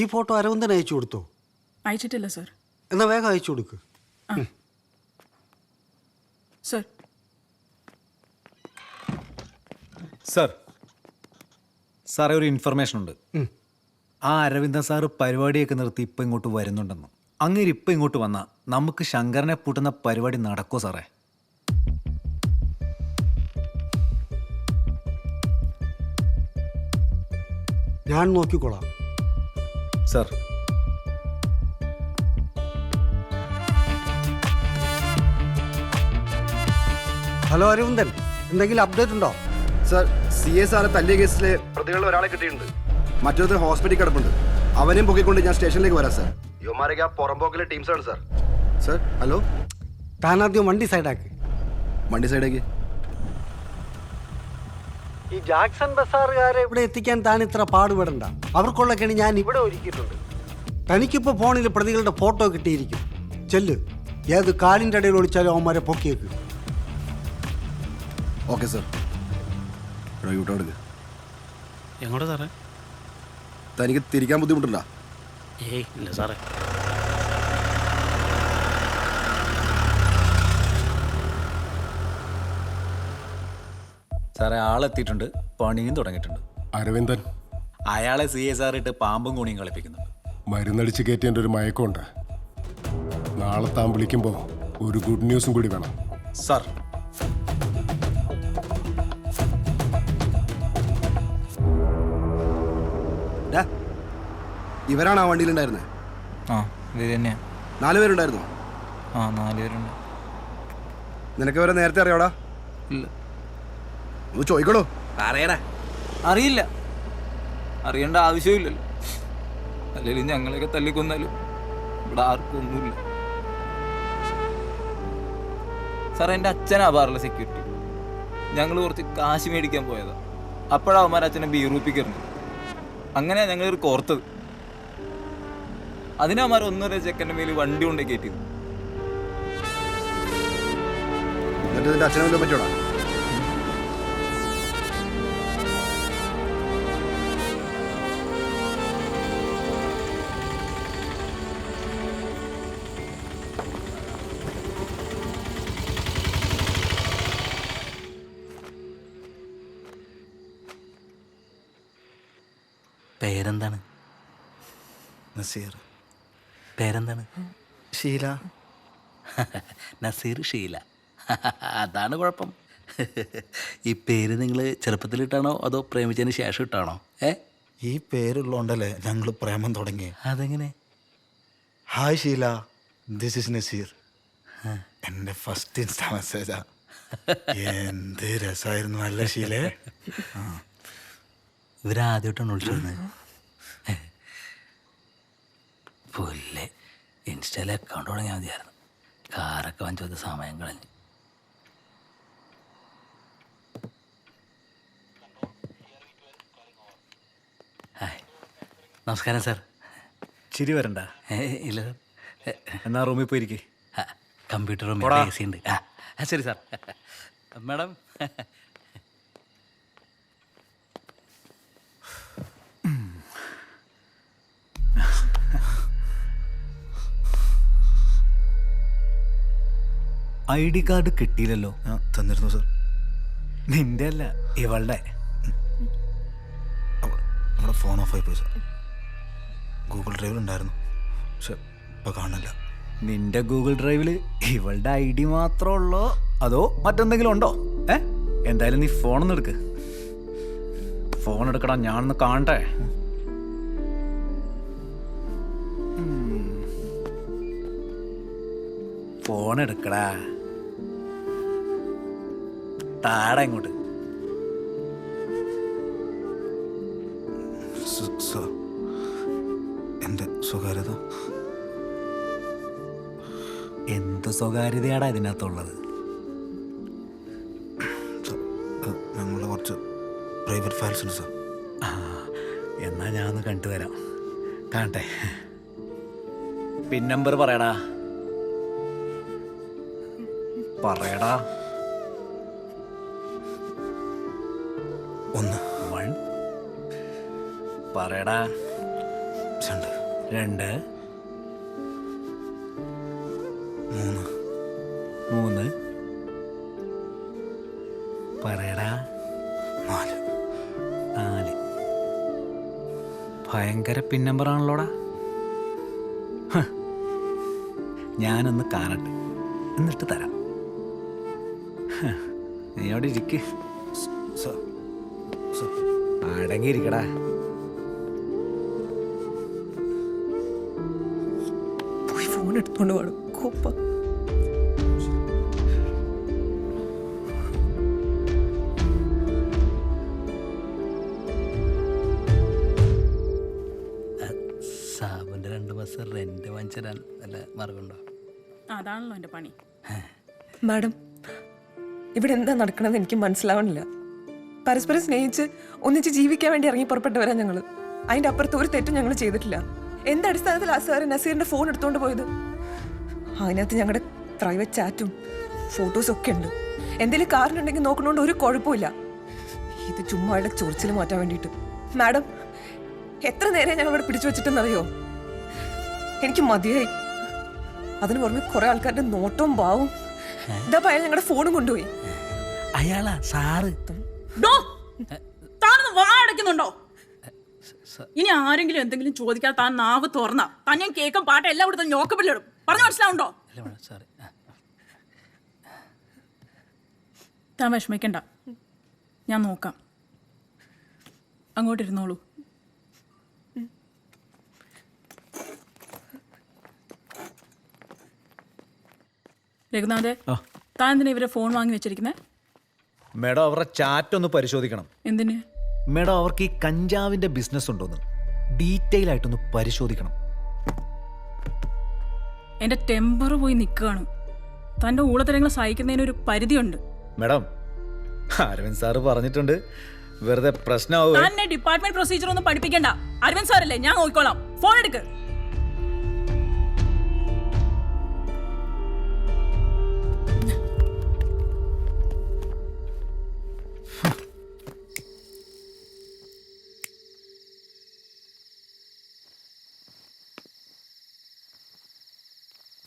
ഈ ഫോട്ടോ അരവിന്ദന് അയച്ചു കൊടുത്തോ? അയച്ചിട്ടില്ല സർ. എന്നാ വേഗം അയച്ചു കൊടുക്ക്. സർ. സർ സാറേ, ഒരു ഇൻഫർമേഷൻ ഉണ്ട്. ആ അരവിന്ദൻ സാറ് പരിപാടിയൊക്കെ നിർത്തി ഇപ്പം ഇങ്ങോട്ട് വരുന്നുണ്ടെന്ന്. അങ്ങനെ ഇപ്പം ഇങ്ങോട്ട് വന്നാൽ നമുക്ക് ശങ്കരനെ പൂട്ടുന്ന പരിപാടി നടക്കുമോ സാറേ? ഞാൻ നോക്കിക്കോളാം സർ. ഹലോ അരവിന്ദൻ, എന്തെങ്കിലും അപ്ഡേറ്റ് ഉണ്ടോ? സർ, CA സാറെ തല്ലിയ കേസിലെ പ്രതികളിൽ ഒരാളെ കിട്ടിയിട്ടുണ്ട്. മറ്റൊരു ഹോസ്പിറ്റലിൽ കിടപ്പുണ്ട്. അവനെയും പൊക്കിക്കൊണ്ട് ഞാൻ സ്റ്റേഷനിലേക്ക് വരാം സാർ. യുവമാരൊക്കെ ആ പുറമ്പോക്കിലെ ടീംസാണ് സാർ. സാർ ഹലോ, താനാദ്യം വണ്ടി സൈഡാക്ക്. വണ്ടി സൈഡേക്ക്. ഈ ജാക്സൺ ബസാറുകാരെ ഇവിടെ എത്തിക്കാൻ താൻ ഇത്ര പാടുപെടണ്ട. അവർക്കുള്ള കെണി ഞാൻ ഇവിടെ ഒരുക്കിയിട്ടുണ്ട്. തനിക്കിപ്പോൾ ഫോണിൽ പ്രതികളുടെ ഫോട്ടോ കിട്ടിയിരിക്കും. ചെല്ല്, ഏത് കാലിൻ്റെ ഇടയിൽ ഒളിച്ചാലും അവന്മാരെ പൊക്കിയേക്ക്. Okay sir. യൂട്ടോ എടുക്ക്. എങ്ങോട്ടാ സാറേ? തനിക്ക് തിരിക്കാൻ ബുദ്ധിമുട്ടുണ്ടോ? ഏയ് ഇല്ല സാറേ. സാറേ, ആളെത്തിയിട്ടുണ്ട്, പണിയും തുടങ്ങിയിട്ടുണ്ട്. അരവിന്ദൻ അയാളെ CA സാറിട്ട് പാമ്പും കൂണിയും കളിപ്പിക്കുന്നുണ്ട്. മരുന്നടിച്ച് കയറ്റിയതിൻ്റെ ഒരു മയക്കമുണ്ട്. നാളെ താൻ വിളിക്കുമ്പോൾ ഒരു ഗുഡ് ന്യൂസും കൂടി വേണം. സാർ. ഇവരാണ് ആ വണ്ടിയിലുണ്ടായിരുന്നത്? ആ, ഇത് തന്നെയാ. 4 പേരുണ്ടായിരുന്നോ? ആ, 4 പേരുണ്ട്. നിനക്ക് ഇവരെ നേരത്തെ അറിയാടാ? ഇല്ല. ഒന്ന് ചോദിക്കണോ? പറയടാ. അറിയില്ല, അറിയേണ്ട ആവശ്യമില്ലല്ലോ. അല്ലെങ്കിൽ ഞങ്ങളെയൊക്കെ തല്ലിക്കൊന്നാലും ഇവിടെ ആർക്കും ഒന്നുമില്ല. സാറേ, എൻ്റെ അച്ഛനാ ബാറിലെ സെക്യൂരിറ്റി. ഞങ്ങൾ കുറച്ച് കാശ് മേടിക്കാൻ പോയതാ. അപ്പോഴാ അവന്മാർ അച്ഛനെ ബീറൂപ്പിക്കറിഞ്ഞു. അങ്ങനെയാ ഞങ്ങളൊരു കോർത്തത്. അതിനവന്മാർ 1.5 സെക്കൻഡ് മേൽ വണ്ടി കൊണ്ടേ കയറ്റിയത്. എന്നിട്ട് നിന്റെ അച്ഛനെ വല്ലതും പറ്റോടാ? പേരെന്താണ്? നസീർ. പേരെന്താണ്? ഷീല. നസീർ ഷീല. അതാണ് കുഴപ്പം. ഈ പേര് നിങ്ങൾ ചെറുപ്പത്തിലിട്ടാണോ അതോ പ്രേമിച്ചതിന് ശേഷം ഇട്ടാണോ? ഈ പേരുള്ളതുകൊണ്ടല്ലേ ഞങ്ങൾ പ്രേമം തുടങ്ങി. അതെങ്ങനെ? Hi Sheela, this is Nazeer. എൻ്റെ ഫസ്റ്റ് ഇൻസ്റ്റാ മെസ്സേജാ. എന്ത് രസമായിരുന്നു അല്ല ഷീലേ? ഇവരാദ്യമായിട്ടാണ് വിളിച്ചിരുന്നത്. പുല്ലേ, ഇൻസ്റ്റയിൽ അക്കൗണ്ട് തുടങ്ങിയാൽ മതിയായിരുന്നു. കാറൊക്കെ വാങ്ങിച്ചത് സമയം കളഞ്ഞു. ഹായ്, നമസ്കാരം സാർ. ചിരി വരണ്ട. ഇല്ല സാർ. എന്നാ റൂമിൽ പോയിരിക്കേ. കമ്പ്യൂട്ടർ റൂമിൽ AC ഉണ്ട്. ശരി സാർ. മാഡം, ID കാർഡ് കിട്ടിയില്ലല്ലോ. തന്നിരുന്നു സാർ. നിന്റെ അല്ല, ഇവളുടെ. നമ്മുടെ ഫോൺ ഓഫ് ആയി പോയി സാർ. ഗൂഗിൾ ഡ്രൈവിൽ ഉണ്ടായിരുന്നു, പക്ഷെ ഇപ്പം കാണില്ല. നിന്റെ ഗൂഗിൾ ഡ്രൈവിൽ ഇവളുടെ ID മാത്രമേ ഉള്ളോ അതോ മറ്റെന്തെങ്കിലും ഉണ്ടോ? എന്തായാലും നീ ഫോണൊന്ന് എടുക്ക്. ഫോൺ എടുക്കടാ, ഞാനൊന്ന് കാണട്ടെ. ഫോൺ എടുക്കടാ. താടാ ഇങ്ങോട്ട്. സാർ, എൻ്റെ സ്വകാര്യത. എന്ത് സ്വകാര്യതയാടാ ഇതിനകത്തുള്ളത്? ഞങ്ങളുടെ കുറച്ച് പ്രൈവറ്റ് ഫയൽസ് ഉണ്ട് സാർ. എന്നാ ഞാൻ ഒന്ന് കണ്ടുവരാം. കാണട്ടെ. പിൻ നമ്പർ പറയടാ. പറയടാ. 1 പറയടാ. 2 2 3 പറയടാ 4 ഭയങ്കര പിൻ നമ്പറാണല്ലോടാ. ഞാനൊന്ന് കാണട്ടെ, എന്നിട്ട് തരാം. നീ അവിടെ ഇരിക്ക്. അടങ്ങിയിരിക്കടാ. പോയി ഫോൺ എടുത്തോണ്ട് വേണം കോപ്പ. സാബിൻ്റെ 2 മാസം റെന്റ് വാങ്ങിച്ചാൽ വല്ല മാർഗമുണ്ടോ? അതാണല്ലോ എൻ്റെ പണി. മാഡം, ഇവിടെ എന്താ നടക്കണമെന്ന് എനിക്ക് മനസ്സിലാവണില്ല. പരസ്പരം സ്നേഹിച്ച് ഒന്നിച്ച് ജീവിക്കാൻ വേണ്ടി ഇറങ്ങി പുറപ്പെട്ടവരാ ഞങ്ങൾ. അതിൻ്റെ അപ്പുറത്ത് ഒരു തെറ്റും ഞങ്ങൾ ചെയ്തിട്ടില്ല. എന്ത് അടിസ്ഥാനത്തിൽ ആ സാറ് നസീറിന്റെ ഫോൺ എടുത്തുകൊണ്ട് പോയത്? അതിനകത്ത് ഞങ്ങളുടെ പ്രൈവറ്റ് ചാറ്റും ഫോട്ടോസും ഒക്കെ ഉണ്ട്. എന്തെങ്കിലും കാരണമുണ്ടെങ്കിൽ നോക്കണോണ്ട് ഒരു കുഴപ്പമില്ല. ഇത് ചുമ്മാ അയാളുടെ ചൊറിച്ചിൽ മാറ്റാൻ വേണ്ടിയിട്ട്. മാഡം, എത്ര നേരം ഞങ്ങൾ ഇവിടെ പിടിച്ചു വെച്ചിട്ടെന്നറിയോ? എനിക്ക് മതിയായി. അതിന് പുറമെ കുറെ ആൾക്കാരുടെ നോട്ടവും ഭാവവും. ഇതാ അയാൾ ഞങ്ങളുടെ ഫോണും കൊണ്ടുപോയി. അയാളാ സാറ്? താനൊന്ന് വാ അടയ്ക്കുന്നുണ്ടോ? ഇനി ആരെങ്കിലും എന്തെങ്കിലും ചോദിക്കാതെ താൻ നാവ് തുറന്ന താൻ ഞാൻ കേക്കും പാട്ട് എല്ലാം കൂടെ ഞോക്കപ്പില്ലിടും. പറഞ്ഞു മനസ്സിലാവുണ്ടോ? അല്ല മേഡം, സാറി. താൻ വിഷമിക്കണ്ട, ഞാൻ നോക്കാം. അങ്ങോട്ടിരുന്നോളൂ. രഘുനാഥേ, താൻ എന്തിനാ ഇവരെ ഫോൺ വാങ്ങി വെച്ചിരിക്കുന്നത്? മേഡം, അവരുടെ ചാറ്റ് ഒന്ന് പരിശോധിക്കണം. എന്തിന്? മേഡം, അവർക്ക് ഈ കഞ്ചാവിന്റെ ബിസിനസ് ഉണ്ടോന്ന് ഡീറ്റെയിൽ ആയിട്ടൊന്ന് പരിശോധിക്കണം. എന്റെ ടെമ്പർ പോയി നിൽക്കുകയാണ്. തന്റെ ഊളത്തരങ്ങൾ സഹിക്കുന്നതിനൊരു പരിധിയുണ്ട്. മേഡം, അരവിന്ദ് സാറ് പറഞ്ഞിട്ടുണ്ട്, വെറുതെ പ്രശ്നമാവുക. തന്നെ ഡിപ്പാർട്ട്മെന്റ് പ്രൊസീജിയർ ഒന്നും പഠിപ്പിക്കണ്ട. അരവിന്ദ് സാറല്ലേ, ഞാൻ നോക്കിക്കോളാം. ഫോൺ എടുക്ക്.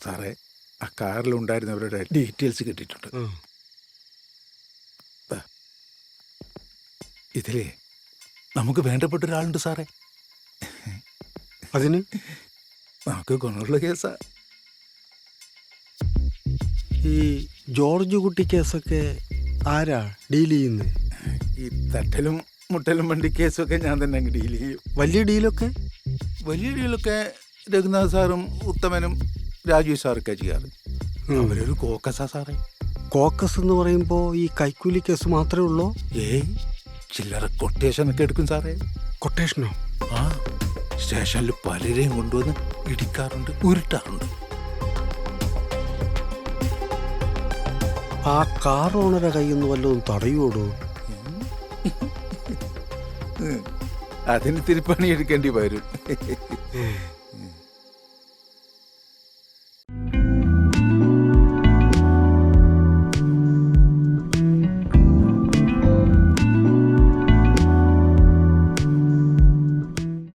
സാറേ, ആ കാറിലുണ്ടായിരുന്നവരുടെ ഡീറ്റെയിൽസ് കിട്ടിയിട്ടുണ്ട്. ഇതിലേ നമുക്ക് വേണ്ടപ്പെട്ട ഒരാളുണ്ട് സാറേ. അതിന് നമുക്ക് ഗുണമുള്ള കേസാ. ഈ ജോർജ് കുട്ടി കേസൊക്കെ ആരാ ഡീൽ ചെയ്യുന്നത്? ഈ തട്ടലും മുട്ടലും വണ്ടി കേസൊക്കെ ഞാൻ തന്നെ അങ്ങ് ഡീൽ ചെയ്യും. വലിയ ഡീലൊക്കെ? വലിയ ഡീലൊക്കെ രഘുനാഥ് സാറും ഉത്തമനും രാജീവ് സാറൊക്കെ ചെയ്യാറ്. അവരൊരു കോക്കസാ സാറേ. കോക്കസ് എന്ന് പറയുമ്പോൾ ഈ കൈക്കൂലി കേസ് മാത്രമേ ഉള്ളൂ? ചില്ലറ കൊട്ടേഷനൊക്കെ എടുക്കും സാറേ. കൊട്ടേഷനോ? ആ, സ്റ്റേഷനിൽ പലരെയും കൊണ്ടുവന്ന് ഇടിക്കാറുണ്ട്, ഉരുട്ടാറുണ്ട്. ആ കാർ ഓണറെ കയ്യിൽ നിന്ന് വല്ലതും തടയുവോടോ? അതിന് തിരുപ്പണി എടുക്കേണ്ടി വരും.